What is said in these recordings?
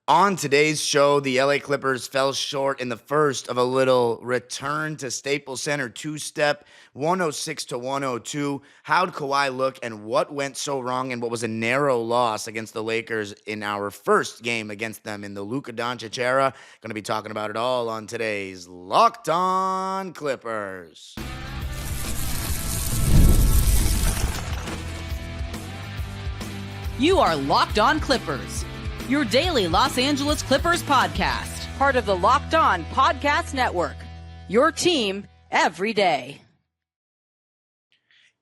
On today's show, the LA Clippers fell short in the first of a little return to Staples Center two-step, 106 to 102. How'd Kawhi look and what went so wrong in what was a narrow loss against the Lakers in our first game against them in the Luka Dončić era? Going to be talking about it all on today's Locked On Clippers. You are Locked On Clippers, your daily Los Angeles Clippers podcast, part of the Locked On Podcast Network, your team every day.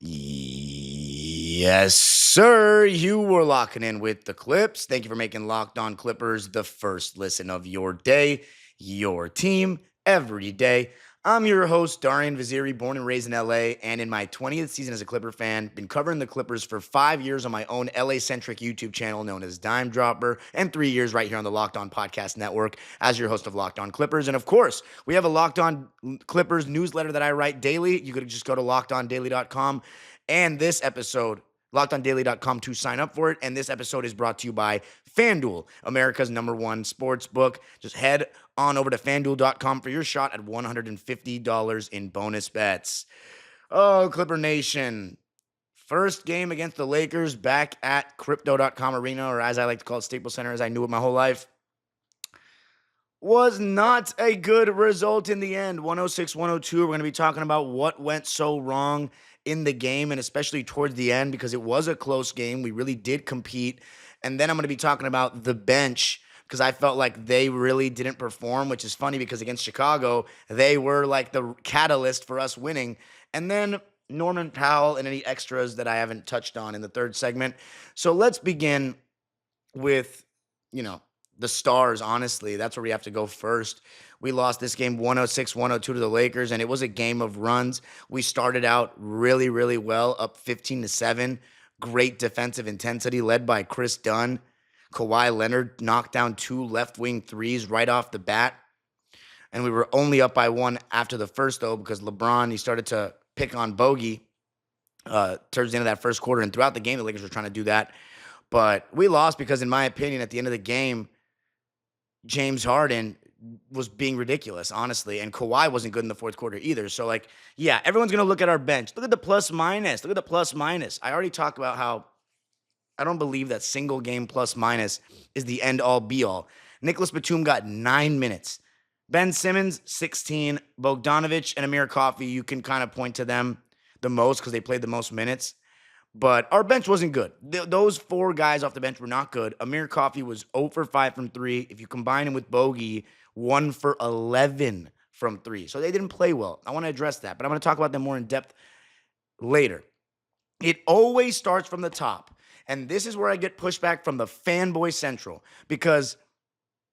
Yes, sir. You were locking in with the Clips. Thank you for making Locked On Clippers the first listen of your day, your team every day. I'm your host, Darian Vaziri, born and raised in LA, and in my 20th season as a Clipper fan, been covering the Clippers for 5 years on my own LA-centric YouTube channel known as Dime Dropper, and 3 years right here on the Locked On Podcast Network as your host of Locked On Clippers. And of course, we have a Locked On Clippers newsletter that I write daily. You could just go to lockedondaily.com, and this episode, lockedondaily.com to sign up for it. And this episode is brought to you by FanDuel, America's #1 sports book. Just head on over to FanDuel.com for your shot at $150 in bonus bets. Oh, Clipper Nation. First game against the Lakers back at Crypto.com Arena, or as I like to call it, Staples Center, as I knew it my whole life, was not a good result in the end. 106-102. We're going to be talking about what went so wrong in the game, and especially towards the end, because it was a close game. We really did compete. And then I'm going to be talking about the bench, because I felt like they really didn't perform, which is funny because against Chicago, they were like the catalyst for us winning. And then Norman Powell and any extras that I haven't touched on in the third segment. So let's begin with, the stars, honestly. That's where we have to go first. We lost this game 106-102 to the Lakers, and it was a game of runs. We started out really, really well, up 15-7. Great defensive intensity led by Kris Dunn. Kawhi Leonard knocked down 2 left-wing threes right off the bat. And we were only up by 1 after the first, though, because LeBron, he started to pick on Bogey towards the end of that first quarter. And throughout the game, the Lakers were trying to do that. But we lost because, in my opinion, at the end of the game, James Harden was being ridiculous, honestly. And Kawhi wasn't good in the fourth quarter either. So, everyone's going to look at our bench. Look at the plus-minus. Look at the plus-minus. I already talked about how I don't believe that single game plus-minus is the end-all, be-all. Nicholas Batum got 9 minutes. Ben Simmons, 16. Bogdanović and Amir Coffey, you can kind of point to them the most because they played the most minutes. But our bench wasn't good. Those 4 guys off the bench were not good. Amir Coffey was 0 for 5 from 3. If you combine him with Bogey, 1 for 11 from 3. So they didn't play well. I want to address that, but I'm going to talk about them more in depth later. It always starts from the top. And this is where I get pushback from the fanboy central, because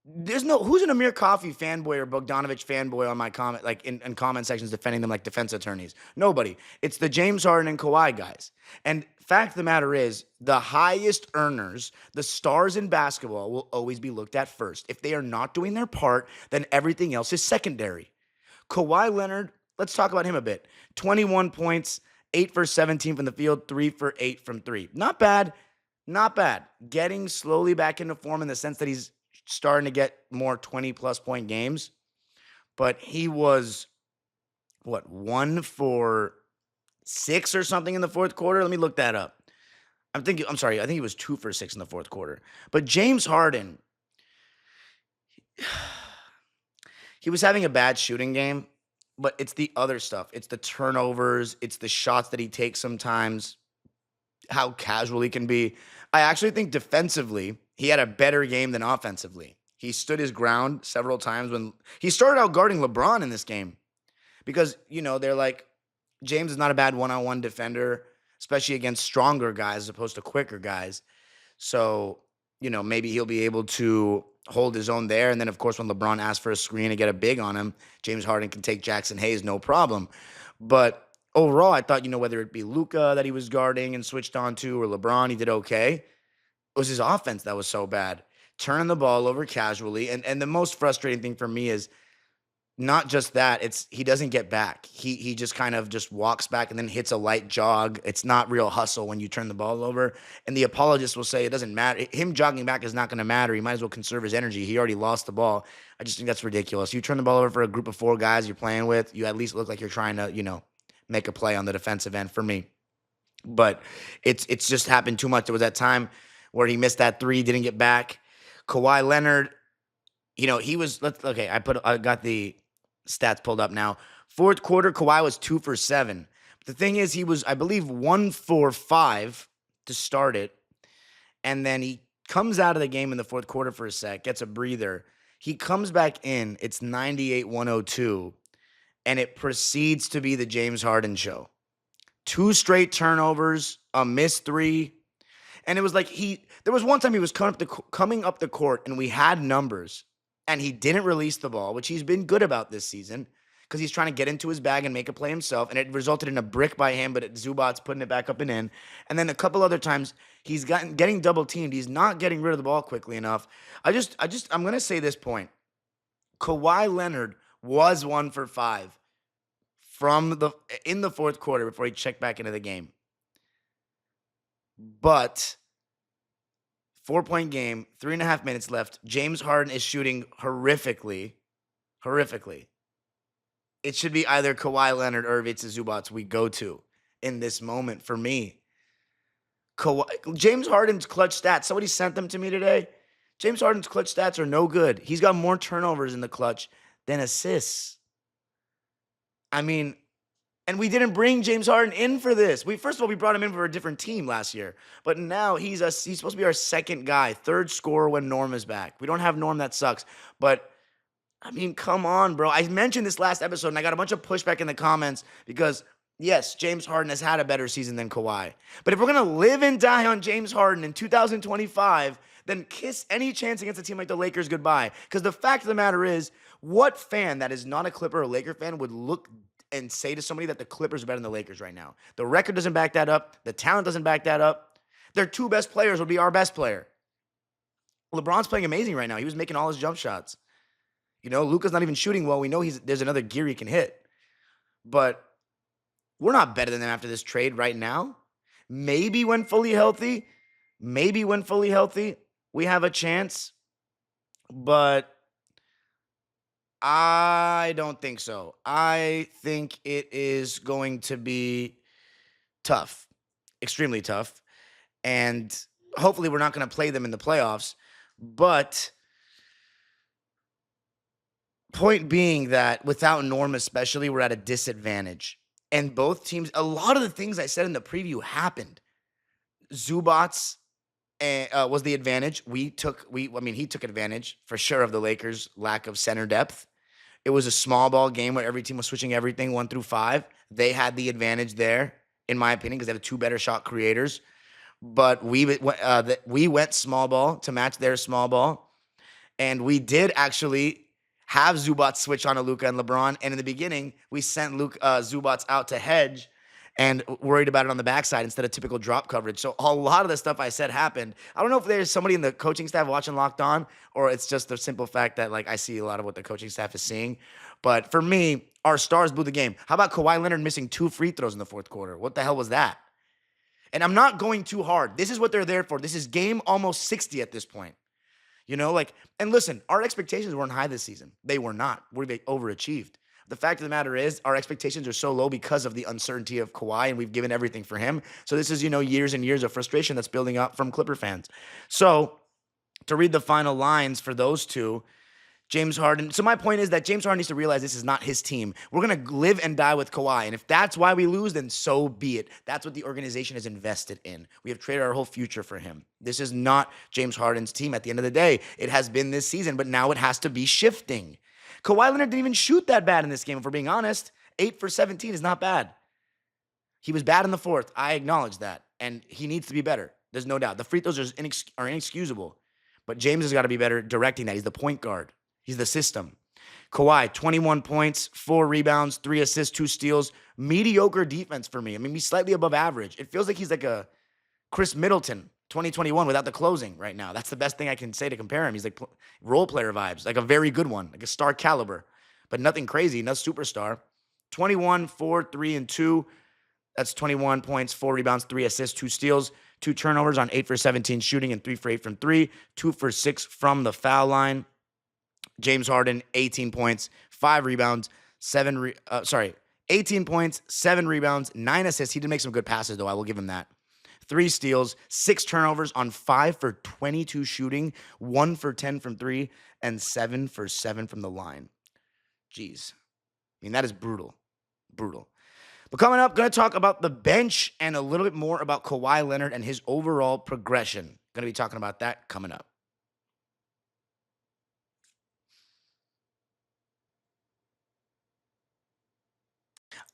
who's an Amir Coffey fanboy or Bogdanović fanboy on my comment, in comment sections defending them like defense attorneys? Nobody. It's the James Harden and Kawhi guys. And fact of the matter is, the highest earners, the stars in basketball, will always be looked at first. If they are not doing their part, then everything else is secondary. Kawhi Leonard, let's talk about him a bit. 21 points, 8 for 17 from the field, 3 for 8 from 3. Not bad. Not bad. Getting slowly back into form in the sense that he's starting to get more 20-plus point games. But he was, 1 for 6 or something in the fourth quarter? Let me look that up. I think he was 2 for 6 in the fourth quarter. But James Harden, he was having a bad shooting game. But it's the other stuff. It's the turnovers. It's the shots that he takes sometimes, how casual he can be. I actually think defensively, he had a better game than offensively. He stood his ground several times when he started out guarding LeBron in this game. Because, they're like, James is not a bad one-on-one defender, especially against stronger guys as opposed to quicker guys. So, maybe he'll be able to hold his own there. And then, of course, when LeBron asks for a screen and get a big on him, James Harden can take Jackson Hayes, no problem. But overall, I thought, whether it be Luka that he was guarding and switched on to, or LeBron, he did okay. It was his offense that was so bad. Turning the ball over casually. And the most frustrating thing for me is Not just that, he doesn't get back. He just kind of just walks back and then hits a light jog. It's not real hustle when you turn the ball over. And the apologists will say it doesn't matter. Him jogging back is not going to matter. He might as well conserve his energy. He already lost the ball. I just think that's ridiculous. You turn the ball over for a group of 4 guys you're playing with, you at least look like you're trying to, make a play on the defensive end for me. But it's just happened too much. There was that time where he missed that 3, didn't get back. Kawhi Leonard, he was I got the stats pulled up now. Fourth quarter, Kawhi was 2 for 7. But the thing is, he was, I believe, 1 for 5 to start it. And then he comes out of the game in the fourth quarter for a sec, gets a breather. He comes back in. It's 98-102. And it proceeds to be the James Harden show. 2 straight turnovers, a missed 3. And it was like there was one time he was coming up the court and we had numbers and he didn't release the ball, which he's been good about this season because he's trying to get into his bag and make a play himself. And it resulted in a brick by him, but Zubac's putting it back up and in. And then a couple other times he's getting double teamed. He's not getting rid of the ball quickly enough. I'm going to say this point. Kawhi Leonard was 1 for 5 in the fourth quarter before he checked back into the game. But 4-point game, 3.5 minutes left. James Harden is shooting horrifically. It should be either Kawhi Leonard or Ivica Zubac we go to in this moment for me. James Harden's clutch stats, somebody sent them to me today. James Harden's clutch stats are no good. He's got more turnovers in the clutch than assists. I mean, and we didn't bring James Harden in for this. First of all, we brought him in for a different team last year. But now he's supposed to be our second guy, third scorer when Norm is back. We don't have Norm, that sucks. But, I mean, come on, bro. I mentioned this last episode, and I got a bunch of pushback in the comments because, yes, James Harden has had a better season than Kawhi. But if we're going to live and die on James Harden in 2025, then kiss any chance against a team like the Lakers goodbye. Because the fact of the matter is, what fan that is not a Clipper or Laker fan would look and say to somebody that the Clippers are better than the Lakers right now? The record doesn't back that up. The talent doesn't back that up. Their 2 best players would be our best player. LeBron's playing amazing right now. He was making all his jump shots. Luka's not even shooting well. We know there's another gear he can hit. But we're not better than them after this trade right now. Maybe when fully healthy, we have a chance. But I don't think so. I think it is going to be tough, extremely tough. And hopefully we're not going to play them in the playoffs. But point being that without Norm especially, we're at a disadvantage. And both teams, a lot of the things I said in the preview happened. Zubac was the advantage. He took advantage for sure of the Lakers' lack of center depth. It was a small ball game where every team was switching everything 1 through 5. They had the advantage there, in my opinion, because they have 2 better shot creators. But we went small ball to match their small ball. And we did actually have Zubac switch on to Luka and LeBron. And in the beginning, we sent Zubac out to hedge and worried about it on the backside instead of typical drop coverage. So a lot of the stuff I said happened. I don't know if there's somebody in the coaching staff watching Locked On, or it's just the simple fact that I see a lot of what the coaching staff is seeing. But for me, our stars blew the game. How about Kawhi Leonard missing 2 free throws in the fourth quarter? What the hell was that? And I'm not going too hard. This is what they're there for. This is game almost 60 at this point. And listen, our expectations weren't high this season. They were not. We overachieved. The fact of the matter is our expectations are so low because of the uncertainty of Kawhi, and we've given everything for him. So this is, years and years of frustration that's building up from Clipper fans. So to read the final lines for those two, James Harden. So my point is that James Harden needs to realize this is not his team. We're going to live and die with Kawhi. And if that's why we lose, then so be it. That's what the organization is invested in. We have traded our whole future for him. This is not James Harden's team at the end of the day. It has been this season, but now it has to be shifting. Kawhi Leonard didn't even shoot that bad in this game, if we're being honest. 8 for 17 is not bad. He was bad in the fourth. I acknowledge that. And he needs to be better. There's no doubt. The free throws are inexcusable. But James has got to be better directing that. He's the point guard. He's the system. Kawhi, 21 points, 4 rebounds, 3 assists, 2 steals. Mediocre defense for me. I mean, he's slightly above average. It feels like he's like a Chris Middleton 2021 without the closing right now. That's the best thing I can say to compare him. He's like role player vibes, like a very good one, like a star caliber. but nothing crazy, no superstar. 21, 4, 3, and 2. That's 21 points, 4 rebounds, 3 assists, 2 steals, 2 turnovers on 8 for 17 shooting and 3 for 8 from 3, 2 for 6 from the foul line. James Harden, 18 points, 5 rebounds, 18 points, 7 rebounds, 9 assists. He did make some good passes, though. I will give him that. 3 steals, 6 turnovers on 5 for 22 shooting, 1 for 10 from 3, and 7 for 7 from the line. Jeez. I mean, that is brutal. Brutal. But coming up, going to talk about the bench and a little bit more about Kawhi Leonard and his overall progression. Going to be talking about that coming up.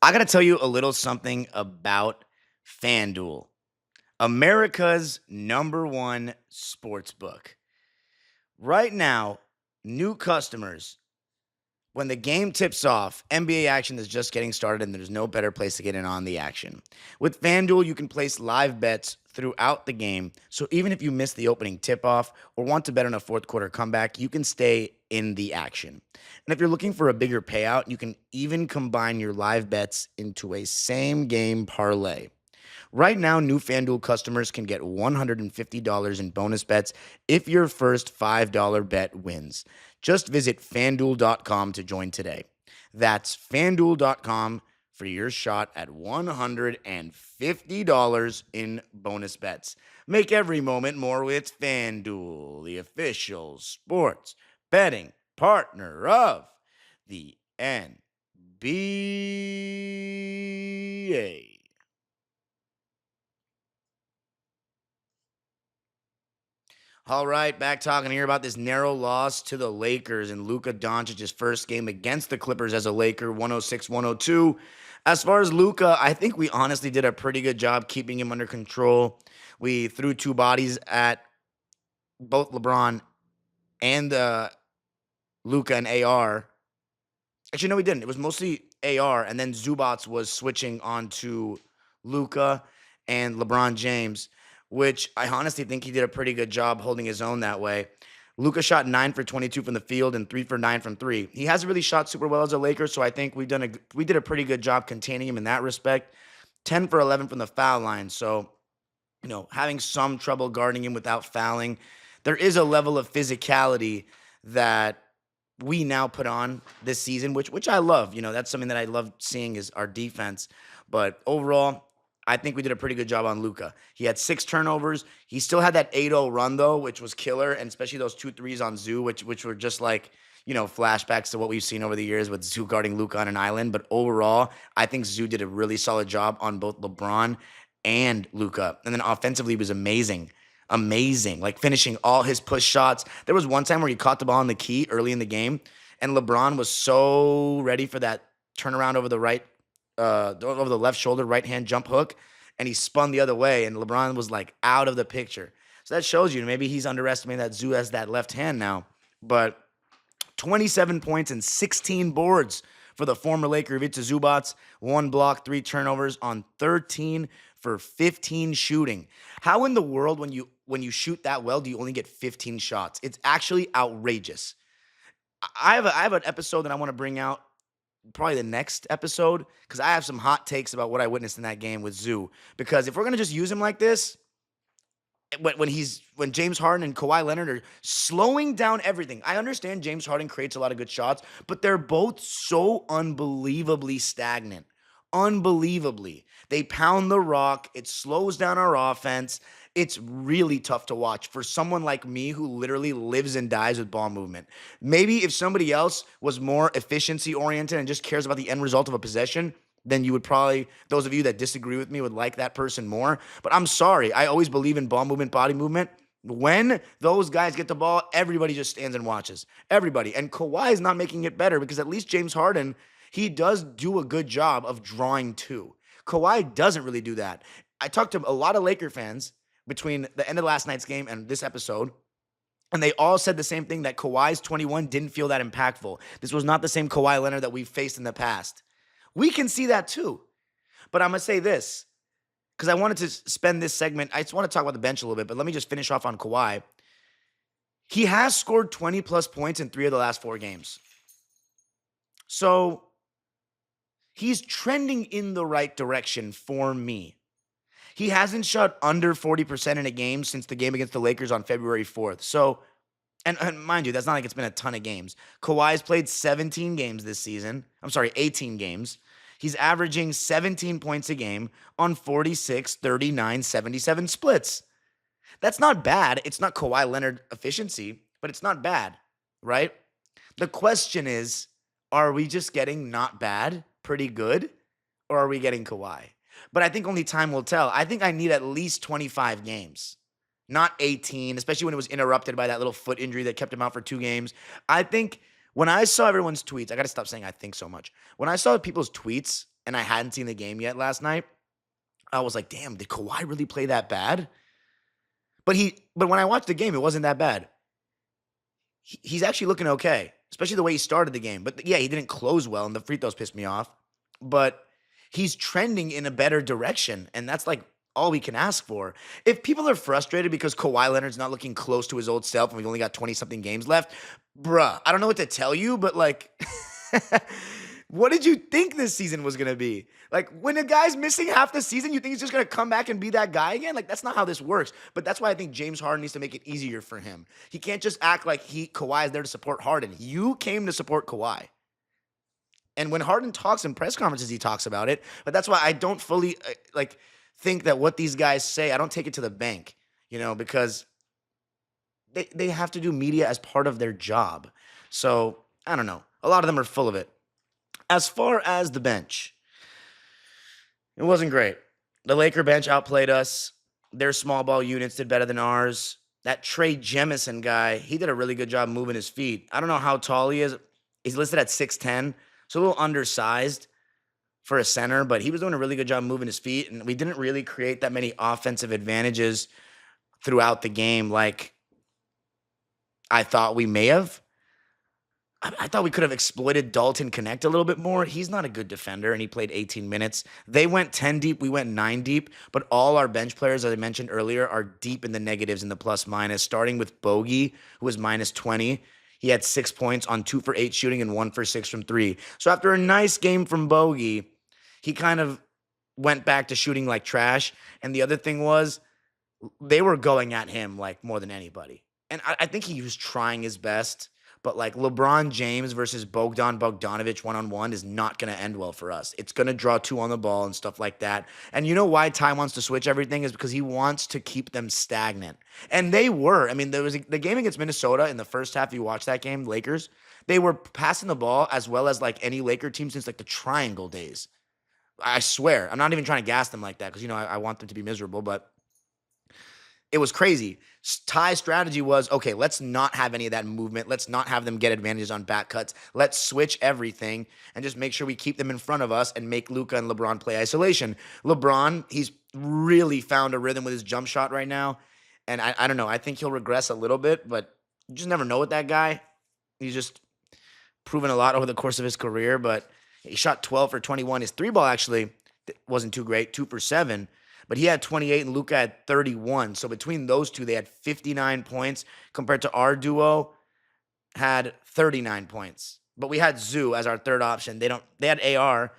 I got to tell you a little something about FanDuel, America's #1 sports book. Right now, new customers, when the game tips off, NBA action is just getting started and there's no better place to get in on the action. With FanDuel, you can place live bets throughout the game, so even if you miss the opening tip-off or want to bet on a fourth quarter comeback, you can stay in the action. And if you're looking for a bigger payout, you can even combine your live bets into a same-game parlay. Right now, new FanDuel customers can get $150 in bonus bets if your first $5 bet wins. Just visit FanDuel.com to join today. That's FanDuel.com for your shot at $150 in bonus bets. Make every moment more with FanDuel, the official sports betting partner of the NBA. All right, back talking here about this narrow loss to the Lakers and Luka Dončić's first game against the Clippers as a Laker, 106-102. As far as Luka, I think we honestly did a pretty good job keeping him under control. We threw 2 bodies at both LeBron and Luka and AR. Actually, no, we didn't. It was mostly AR, and then Zubac was switching onto Luka and LeBron James, which I honestly think he did a pretty good job holding his own that way. Luka shot 9 for 22 from the field and 3 for 9 from 3. He hasn't really shot super well as a Laker, so I think we did a pretty good job containing him in that respect. 10 for 11 from the foul line, so having some trouble guarding him without fouling. There is a level of physicality that we now put on this season, which I love. That's something that I love seeing is our defense. But overall, I think we did a pretty good job on Luka. He had 6 turnovers. He still had that 8-0 run, though, which was killer, and especially those 2 threes on Zoo, which were just like, flashbacks to what we've seen over the years with Zoo guarding Luka on an island. But overall, I think Zoo did a really solid job on both LeBron and Luka. And then offensively, he was amazing. Amazing. Like finishing all his push shots. There was one time where he caught the ball in the key early in the game, and LeBron was so ready for that turnaround over the over the left shoulder, right hand jump hook, and he spun the other way, and LeBron was like out of the picture. So that shows you maybe he's underestimating that Zoo has that left hand now. But 27 points and 16 boards for the former Laker Ivica Zubac, 1 block, 3 turnovers on 13 for 15 shooting. How in the world, when you shoot that well, do you only get 15 shots? It's actually outrageous. I have an episode that I want to bring out, probably the next episode, because I have some hot takes about what I witnessed in that game with Zoo. Because if we're gonna just use him like this, when James Harden and Kawhi Leonard are slowing down everything, I understand James Harden creates a lot of good shots, but they're both so unbelievably stagnant. Unbelievably. They pound the rock. It slows down our offense. It's really tough to watch for someone like me who literally lives and dies with ball movement. Maybe if somebody else was more efficiency-oriented and just cares about the end result of a possession, then you would probably, those of you that disagree with me would like that person more. But I'm sorry. I always believe in ball movement, body movement. When those guys get the ball, everybody just stands and watches. Everybody. And Kawhi is not making it better because at least James Harden, he does do a good job of drawing too. Kawhi doesn't really do that. I talked to a lot of Laker fans between the end of last night's game and this episode, and they all said the same thing, that Kawhi's 21 didn't feel that impactful. This was not the same Kawhi Leonard that we've faced in the past. We can see that too. But I'm going to say this, because I wanted to spend this segment, I just want to talk about the bench a little bit, but let me just finish off on Kawhi. He has scored 20-plus points in 3 of the last 4 games. So he's trending in the right direction for me. He hasn't shot under 40% in a game since the game against the Lakers on February 4th. So, and mind you, that's not like it's been a ton of games. Kawhi's played 17 games this season. I'm sorry, 18 games. He's averaging 17 points a game on 46, 39, 77 splits. That's not bad. It's not Kawhi Leonard efficiency, but it's not bad, right? The question is, are we just getting not bad, pretty good, or are we getting Kawhi? But I think only time will tell. I think I need at least 25 games, not 18, especially when it was interrupted by that little foot injury that kept him out for 2 games. I think when I saw everyone's tweets, I got to stop saying I think so much. When I saw people's tweets and I hadn't seen the game yet last night, I was like, damn, did Kawhi really play that bad? But when I watched the game, it wasn't that bad. He's actually looking okay, especially the way he started the game. But yeah, he didn't close well, and the free throws pissed me off. But he's trending in a better direction, and that's like all we can ask for. If people are frustrated because Kawhi Leonard's not looking close to his old self and we've only got 20-something games left, bruh, I don't know what to tell you, but like, what did you think this season was going to be? Like, when a guy's missing half the season, you think he's just going to come back and be that guy again? Like, that's not how this works. But that's why I think James Harden needs to make it easier for him. He can't just act like Kawhi is there to support Harden. You came to support Kawhi. And when Harden talks in press conferences, he talks about it. But that's why I don't fully, think that what these guys say, I don't take it to the bank, because they have to do media as part of their job. So, I don't know. A lot of them are full of it. As far as the bench, it wasn't great. The Laker bench outplayed us. Their small ball units did better than ours. That Trey Jemison guy, he did a really good job moving his feet. I don't know how tall he is. He's listed at 6'10", so a little undersized for a center, but he was doing a really good job moving his feet, and we didn't really create that many offensive advantages throughout the game like I thought we may have. I thought we could have exploited Dalton Connect a little bit more. He's not a good defender, and he played 18 minutes. They went 10 deep. We went 9 deep. But all our bench players, as I mentioned earlier, are deep in the negatives in the plus-minus, starting with Bogey, who was minus 20. He had 6 points on 2 for 8 shooting and 1 for 6 from 3. So after a nice game from Bogey, he kind of went back to shooting like trash. And the other thing was they were going at him like more than anybody. And I think he was trying his best. But like LeBron James versus Bogdanovich one-on-one is not going to end well for us. It's going to draw 2 on the ball and stuff like that. And you know why Ty wants to switch everything is because he wants to keep them stagnant. And they were. I mean, there was the game against Minnesota in the first half. You watched that game, Lakers. They were passing the ball as well as like any Laker team since like the triangle days. I swear. I'm not even trying to gas them like that because, I want them to be miserable, but it was crazy. Ty's strategy was, okay, let's not have any of that movement. Let's not have them get advantages on back cuts. Let's switch everything and just make sure we keep them in front of us and make Luka and LeBron play isolation. LeBron, he's really found a rhythm with his jump shot right now. And I don't know. I think he'll regress a little bit, but you just never know with that guy. He's just proven a lot over the course of his career, but he shot 12 for 21. His 3-ball actually wasn't too great, 2 for 7. But he had 28 and Luka had 31. So between those two, they had 59 points compared to our duo had 39 points. But we had Zoo as our third option. They had AR.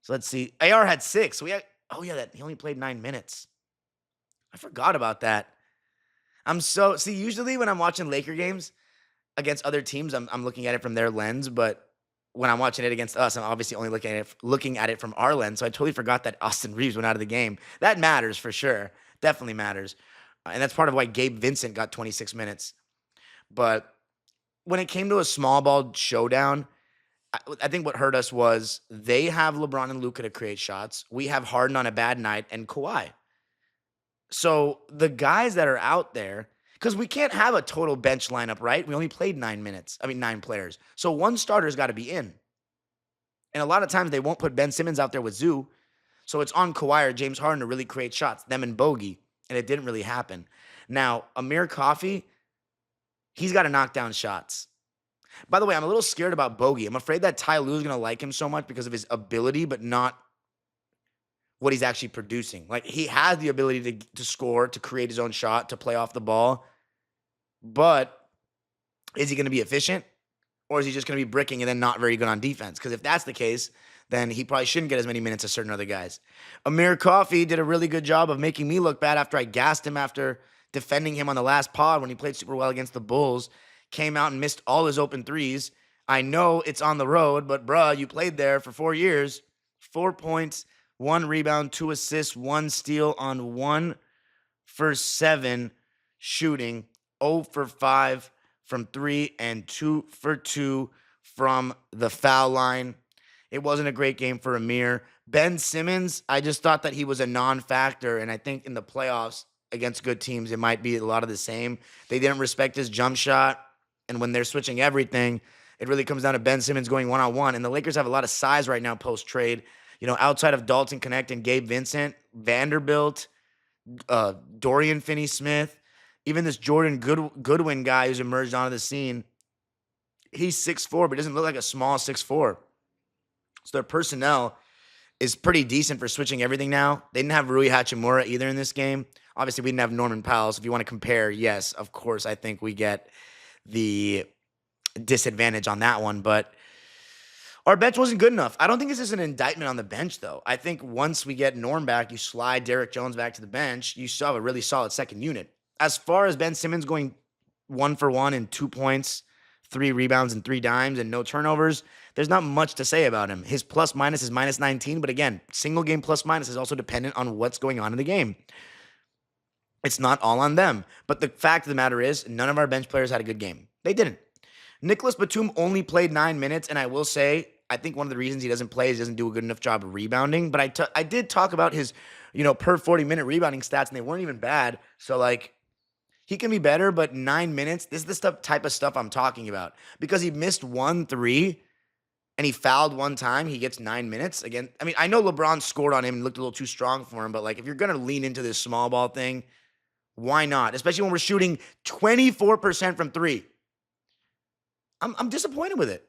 So let's see. AR had 6. So he only played 9 minutes. I forgot about that. Usually when I'm watching Laker games against other teams, I'm looking at it from their lens, but when I'm watching it against us, I'm obviously only looking at it from our lens. So I totally forgot that Austin Reeves went out of the game. That matters for sure. Definitely matters. And that's part of why Gabe Vincent got 26 minutes. But when it came to a small ball showdown, I think what hurt us was they have LeBron and Luka to create shots. We have Harden on a bad night and Kawhi. So the guys that are out there, because we can't have a total bench lineup, right? We only played 9 players. So one starter's got to be in. And a lot of times they won't put Ben Simmons out there with Zoo. So it's on Kawhi or James Harden to really create shots, them and Bogey. And it didn't really happen. Now, Amir Coffey, he's got to knock down shots. By the way, I'm a little scared about Bogey. I'm afraid that Ty Lue is going to like him so much because of his ability, but not what he's actually producing. Like, he has the ability to score, to create his own shot, to play off the ball. But is he going to be efficient? Or is he just going to be bricking and then not very good on defense? Because if that's the case, then he probably shouldn't get as many minutes as certain other guys. Amir Coffey did a really good job of making me look bad after I gassed him after defending him on the last pod when he played super well against the Bulls. Came out and missed all his open threes. I know it's on the road, but bruh, you played there for 4 years. 4 points, 1 rebound, 2 assists, 1 steal on 1 for 7 shooting. 0 for 5 from 3 and 2 for 2 from the foul line. It wasn't a great game for Amir. Ben Simmons, I just thought that he was a non-factor, and I think in the playoffs against good teams, it might be a lot of the same. They didn't respect his jump shot, and when they're switching everything, it really comes down to Ben Simmons going one-on-one, and the Lakers have a lot of size right now post-trade. You know, outside of Dalton Connect and Gabe Vincent, Vanderbilt, Dorian Finney-Smith, even this Jordan Goodwin guy who's emerged onto the scene, he's 6'4", but he doesn't look like a small 6'4". So their personnel is pretty decent for switching everything now. They didn't have Rui Hachimura either in this game. Obviously, we didn't have Norman Powell. So if you want to compare, yes, of course, I think we get the disadvantage on that one. But our bench wasn't good enough. I don't think this is an indictment on the bench, though. I think once we get Norm back, you slide Derek Jones back to the bench, you still have a really solid second unit. As far as Ben Simmons going 1 for 1 and 2 points, 3 rebounds and 3 dimes and no turnovers, there's not much to say about him. His plus minus is minus 19, but again, single game plus minus is also dependent on what's going on in the game. It's not all on them. But the fact of the matter is, none of our bench players had a good game. They didn't. Nicholas Batum only played 9 minutes, and I will say, I think one of the reasons he doesn't play is he doesn't do a good enough job of rebounding. But I did talk about his, per 40-minute rebounding stats, and they weren't even bad. So, he can be better, but 9 minutes, this is the type of stuff I'm talking about. Because he missed 1 3, and he fouled 1 time, he gets 9 minutes. Again, I mean, I know LeBron scored on him and looked a little too strong for him, but, if you're going to lean into this small ball thing, why not? Especially when we're shooting 24% from 3. I'm disappointed with it.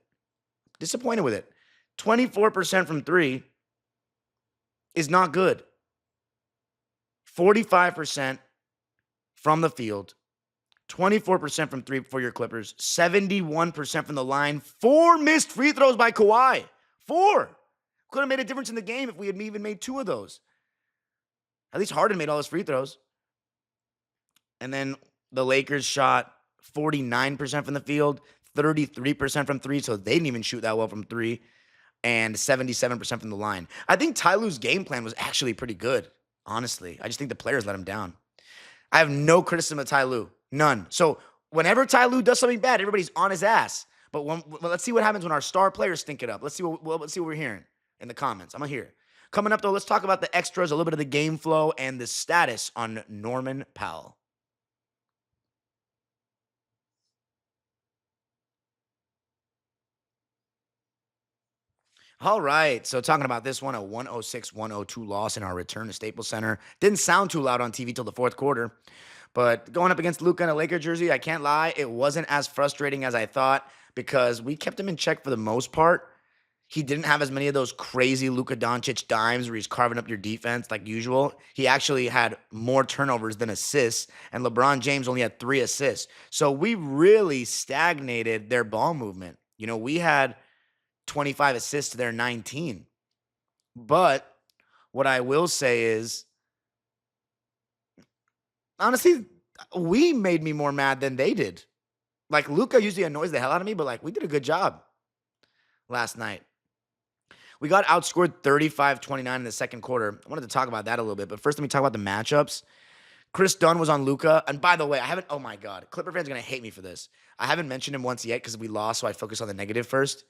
24% from 3 is not good. 45% from the field, 24% from 3 for your Clippers, 71% from the line, 4 missed free throws by Kawhi. 4. Could have made a difference in the game if we had even made 2 of those. At least Harden made all his free throws. And then the Lakers shot 49% from the field, 33% from 3, so they didn't even shoot that well from 3, and 77% from the line. I think Ty Lue's game plan was actually pretty good, honestly. I just think the players let him down. I have no criticism of Ty Lue. None. So whenever Ty Lue does something bad, everybody's on his ass. But let's see what happens when our star players stink it up. Let's see what we're hearing in the comments. I'm going to hear it. Coming up, though, let's talk about the extras, a little bit of the game flow, and the status on Norman Powell. All right, so talking about this one, a 106-102 loss in our return to Staples Center. Didn't sound too loud on TV till the fourth quarter, but going up against Luka in a Laker jersey, I can't lie, it wasn't as frustrating as I thought because we kept him in check for the most part. He didn't have as many of those crazy Luka Dončić dimes where he's carving up your defense like usual. He actually had more turnovers than assists, and LeBron James only had 3 assists. So we really stagnated their ball movement. We had 25 assists to their 19. But what I will say is, honestly, we made me more mad than they did. Luka usually annoys the hell out of me, but we did a good job last night. We got outscored 35-29 in the second quarter. I wanted to talk about that a little bit, but first let me talk about the matchups. Kris Dunn was on Luka, and by the way, oh my God, Clipper fans are going to hate me for this. I haven't mentioned him once yet because we lost, so I focus on the negative first.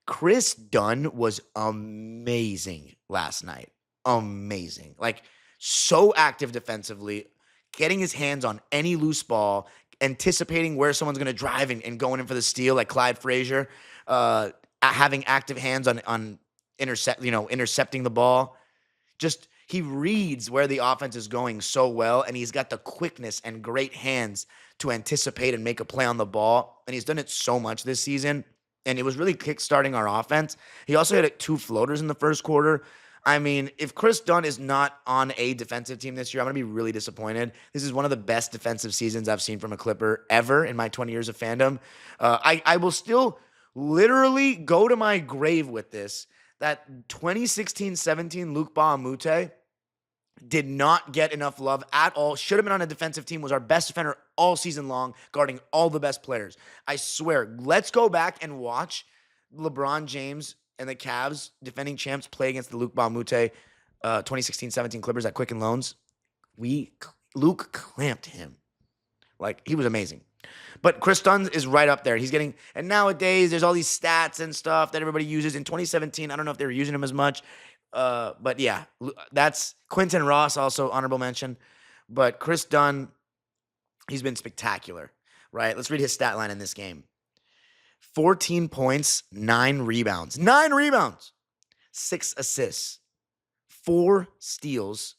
Kris Dunn was amazing last night. Amazing. So active defensively, getting his hands on any loose ball, anticipating where someone's going to drive and going in for the steal like Clyde Frazier, having active hands on intercepting the ball. Just he reads where the offense is going so well, and he's got the quickness and great hands to anticipate and make a play on the ball, and he's done it so much this season. And it was really kickstarting our offense. He also had 2 floaters in the first quarter. I mean, if Kris Dunn is not on a defensive team this year, I'm going to be really disappointed. This is one of the best defensive seasons I've seen from a Clipper ever in my 20 years of fandom. I will still literally go to my grave with this, that 2016-17 Luke Bahamute did not get enough love at all. Should have been on a defensive team, was our best defender all season long, guarding all the best players. I swear, let's go back and watch LeBron James and the Cavs, defending champs, play against the Luke Bahamute 2016-17 Clippers at Quicken Loans. Luke clamped him. Like, he was amazing. But Kris Dunn is right up there. He's getting, and nowadays there's all these stats and stuff that everybody uses. In 2017, I don't know if they were using him as much. But yeah, that's Quentin Ross, also honorable mention. But Kris Dunn, he's been spectacular, right? Let's read his stat line in this game. 14 points, 9 rebounds. 9 rebounds! 6 assists. 4 steals.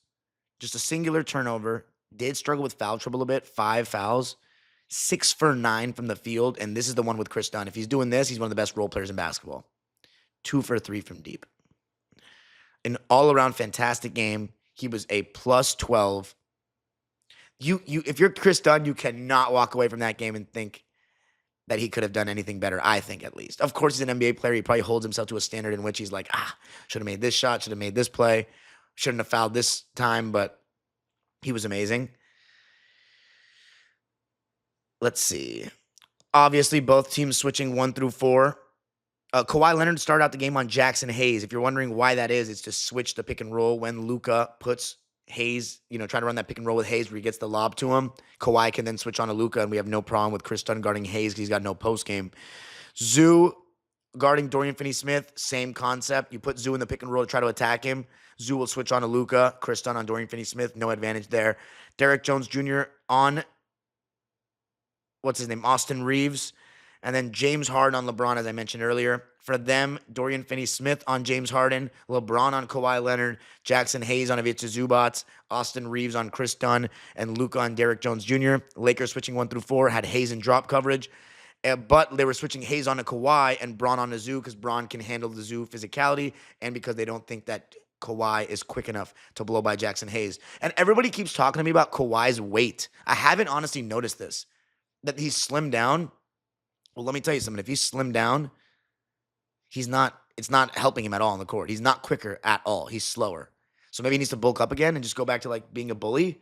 Just a singular turnover. Did struggle with foul trouble a bit. 5 fouls. 6 for 9 from the field. And this is the one with Kris Dunn. If he's doing this, he's one of the best role players in basketball. 2 for 3 from deep. An all-around fantastic game. He was a plus 12. If you're Kris Dunn, you cannot walk away from that game and think that he could have done anything better, I think, at least. Of course, he's an NBA player. He probably holds himself to a standard in which he's like, should have made this shot, should have made this play, shouldn't have fouled this time, but he was amazing. Let's see. Obviously, both teams switching 1 through 4. Kawhi Leonard started out the game on Jackson Hayes. If you're wondering why that is, it's to switch the pick and roll when Luka puts Hayes, try to run that pick and roll with Hayes where he gets the lob to him. Kawhi can then switch on to Luka, and we have no problem with Kris Dunn guarding Hayes because he's got no post game. Zoo guarding Dorian Finney-Smith, same concept. You put Zoo in the pick and roll to try to attack him. Zoo will switch on to Luka. Kris Dunn on Dorian Finney-Smith, no advantage there. Derrick Jones Jr. on, Austin Reeves. And then James Harden on LeBron, as I mentioned earlier. For them, Dorian Finney-Smith on James Harden, LeBron on Kawhi Leonard, Jackson Hayes on Ivica Zubac, Austin Reeves on Kris Dunn, and Luka on Derrick Jones Jr. Lakers switching 1 through 4, had Hayes in drop coverage. But they were switching Hayes on to Kawhi and Braun on to Zoo because Braun can handle the Zoo physicality and because they don't think that Kawhi is quick enough to blow by Jackson Hayes. And everybody keeps talking to me about Kawhi's weight. I haven't honestly noticed this, that he's slimmed down. Well, let me tell you something. If he's slimmed down, it's not helping him at all on the court. He's not quicker at all. He's slower. So maybe he needs to bulk up again and just go back to like being a bully.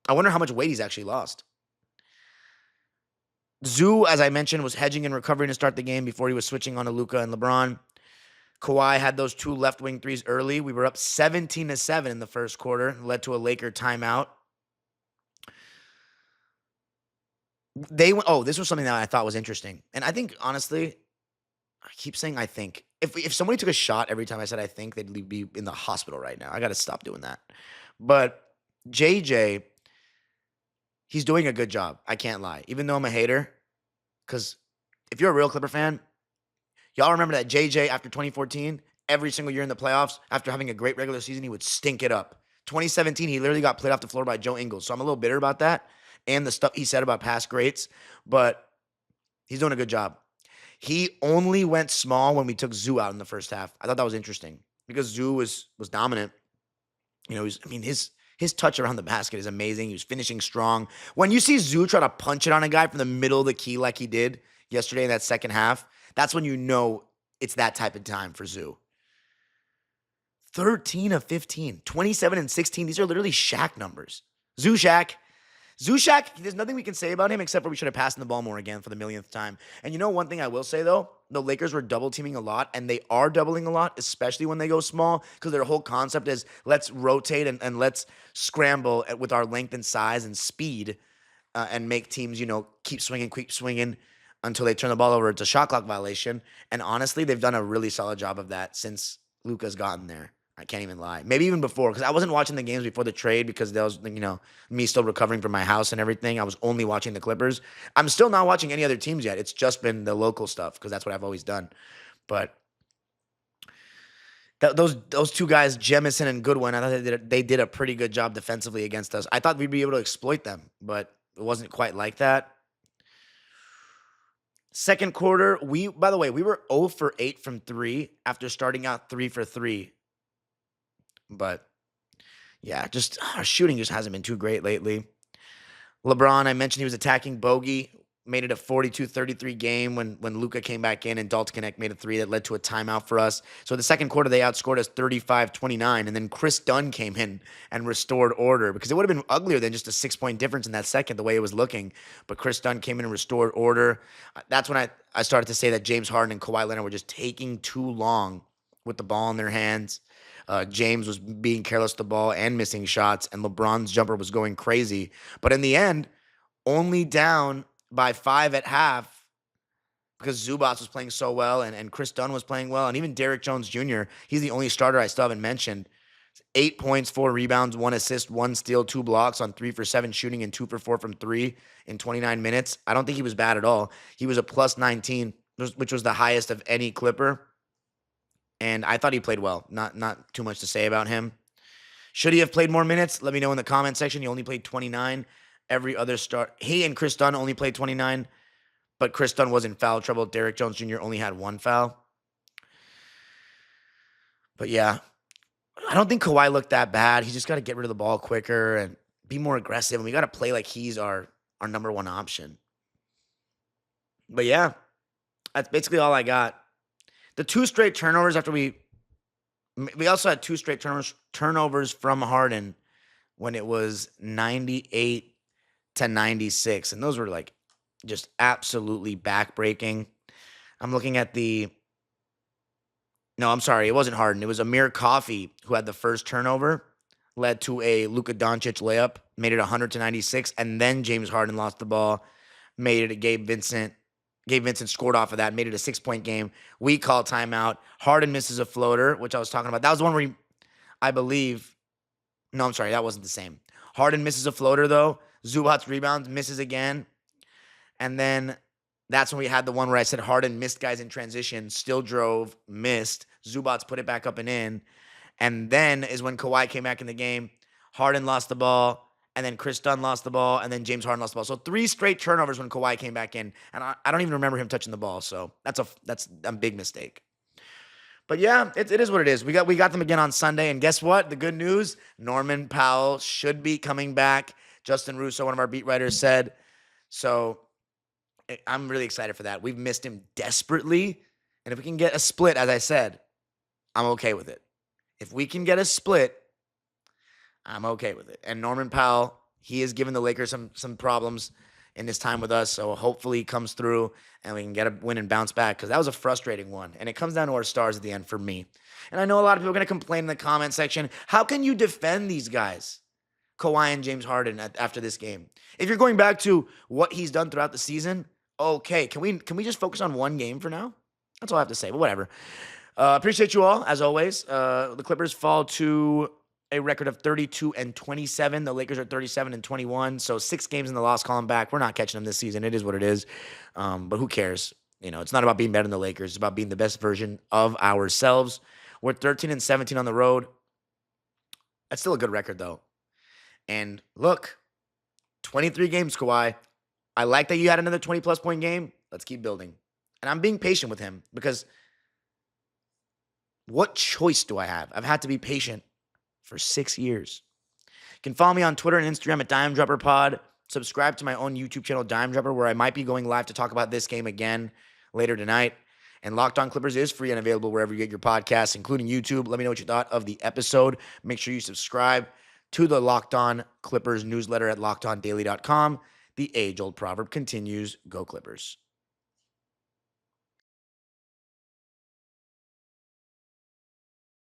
I wonder how much weight he's actually lost. Zoo, as I mentioned, was hedging and recovering to start the game before he was switching on to Luka and LeBron. Kawhi had those 2 left wing threes early. We were up 17-7 in the first quarter. Led to a Laker timeout. This was something that I thought was interesting. And I think, honestly, I keep saying I think. If somebody took a shot every time I said I think, they'd be in the hospital right now. I got to stop doing that. But JJ, he's doing a good job. I can't lie. Even though I'm a hater. Because if you're a real Clipper fan, y'all remember that JJ after 2014, every single year in the playoffs, after having a great regular season, he would stink it up. 2017, he literally got played off the floor by Joe Ingles. So I'm a little bitter about that. And the stuff he said about past greats, but he's doing a good job. He only went small when we took Zoo out in the first half. I thought that was interesting because Zoo was dominant. His touch around the basket is amazing. He was finishing strong. When you see Zoo try to punch it on a guy from the middle of the key like he did yesterday in that second half, that's when you know it's that type of time for Zoo. 13 of 15, 27 and 16. These are literally Shaq numbers. Zoo Shaq, there's nothing we can say about him except for we should have passed him the ball more again for the millionth time. And one thing I will say, though, the Lakers were double teaming a lot, and they are doubling a lot, especially when they go small, because their whole concept is let's rotate and let's scramble with our length and size and speed and make teams, keep swinging until they turn the ball over. It's a shot clock violation. And honestly, they've done a really solid job of that since Luka's gotten there. I can't even lie. Maybe even before, because I wasn't watching the games before the trade because there was, me still recovering from my house and everything. I was only watching the Clippers. I'm still not watching any other teams yet. It's just been the local stuff because that's what I've always done. But those 2 guys, Jemison and Goodwin, I thought they did a pretty good job defensively against us. I thought we'd be able to exploit them, but it wasn't quite like that. Second quarter, by the way, we were 0 for 8 from 3 after starting out 3 for 3. But, yeah, just our shooting just hasn't been too great lately. LeBron, I mentioned he was attacking Bogey. made it a 42-33 game when Luka came back in and Dalton Connect made a three that led to a timeout for us. So the second quarter, they outscored us 35-29, and then Kris Dunn came in and restored order because it would have been uglier than just a 6-point difference in that second, the way it was looking. But Kris Dunn came in and restored order. That's when I started to say that James Harden and Kawhi Leonard were just taking too long with the ball in their hands. James was being careless with the ball and missing shots, and LeBron's jumper was going crazy. But in the end, only down by 5 at half because Zubac was playing so well and Kris Dunn was playing well, and even Derrick Jones Jr., he's the only starter I still haven't mentioned. 8 points, 4 rebounds, 1 assist, 1 steal, 2 blocks on 3 for 7 shooting and 2 for 4 from 3 in 29 minutes. I don't think he was bad at all. He was a plus 19, which was the highest of any Clipper. And I thought he played well. Not too much to say about him. Should he have played more minutes? Let me know in the comment section. He only played 29. Every other he and Kris Dunn only played 29, but Kris Dunn was in foul trouble. Derrick Jones Jr. only had 1 foul. But yeah, I don't think Kawhi looked that bad. He just got to get rid of the ball quicker and be more aggressive. And we got to play like he's our number one option. But yeah, that's basically all I got. The 2 straight turnovers after we also had 2 straight turnovers from Harden when it was 98-96. And those were like just absolutely backbreaking. I'm looking at no, I'm sorry. It wasn't Harden. It was Amir Coffey who had the first turnover, led to a Luka Dončić layup, made it 100-96. And then James Harden lost the ball, made it Gabe Vincent. Gabe Vincent scored off of that, made it a 6-point game. We call timeout. Harden misses a floater, which I was talking about. That was the one where no, I'm sorry, that wasn't the same. Harden misses a floater, though. Zubac rebounds, misses again. And then that's when we had the one where I said Harden missed guys in transition, still drove, missed. Zubac put it back up and in. And then is when Kawhi came back in the game. Harden lost the ball. And then Kris Dunn lost the ball, and then James Harden lost the ball. So 3 straight turnovers when Kawhi came back in, and I don't even remember him touching the ball. So that's a big mistake. But yeah, it is what it is. We got them again on Sunday, and guess what? The good news: Norman Powell should be coming back. Justin Russo, one of our beat writers, said. So I'm really excited for that. We've missed him desperately, and if we can get a split, as I said, I'm okay with it. If we can get a split, I'm okay with it. And Norman Powell, he has given the Lakers some problems in his time with us, so hopefully he comes through and we can get a win and bounce back because that was a frustrating one. And it comes down to our stars at the end for me. And I know a lot of people are going to complain in the comment section. How can you defend these guys, Kawhi and James Harden, after this game? If you're going back to what he's done throughout the season, okay. Can we just focus on one game for now? That's all I have to say, but whatever. Appreciate you all, as always. The Clippers fall to a record of 32-27. The Lakers are 37-21. So 6 games in the loss column back. We're not catching them this season. It is what it is. But who cares? It's not about being better than the Lakers. It's about being the best version of ourselves. We're 13-17 on the road. That's still a good record, though. And look, 23 games, Kawhi. I like that you had another 20-plus point game. Let's keep building. And I'm being patient with him because what choice do I have? I've had to be patient for 6 years. You can follow me on Twitter and Instagram at Dime Dropper Pod. Subscribe to my own YouTube channel, Dime Dropper, where I might be going live to talk about this game again later tonight. And Locked On Clippers is free and available wherever you get your podcasts, including YouTube. Let me know what you thought of the episode. Make sure you subscribe to the Locked On Clippers newsletter at lockedondaily.com. The age-old proverb continues, go Clippers.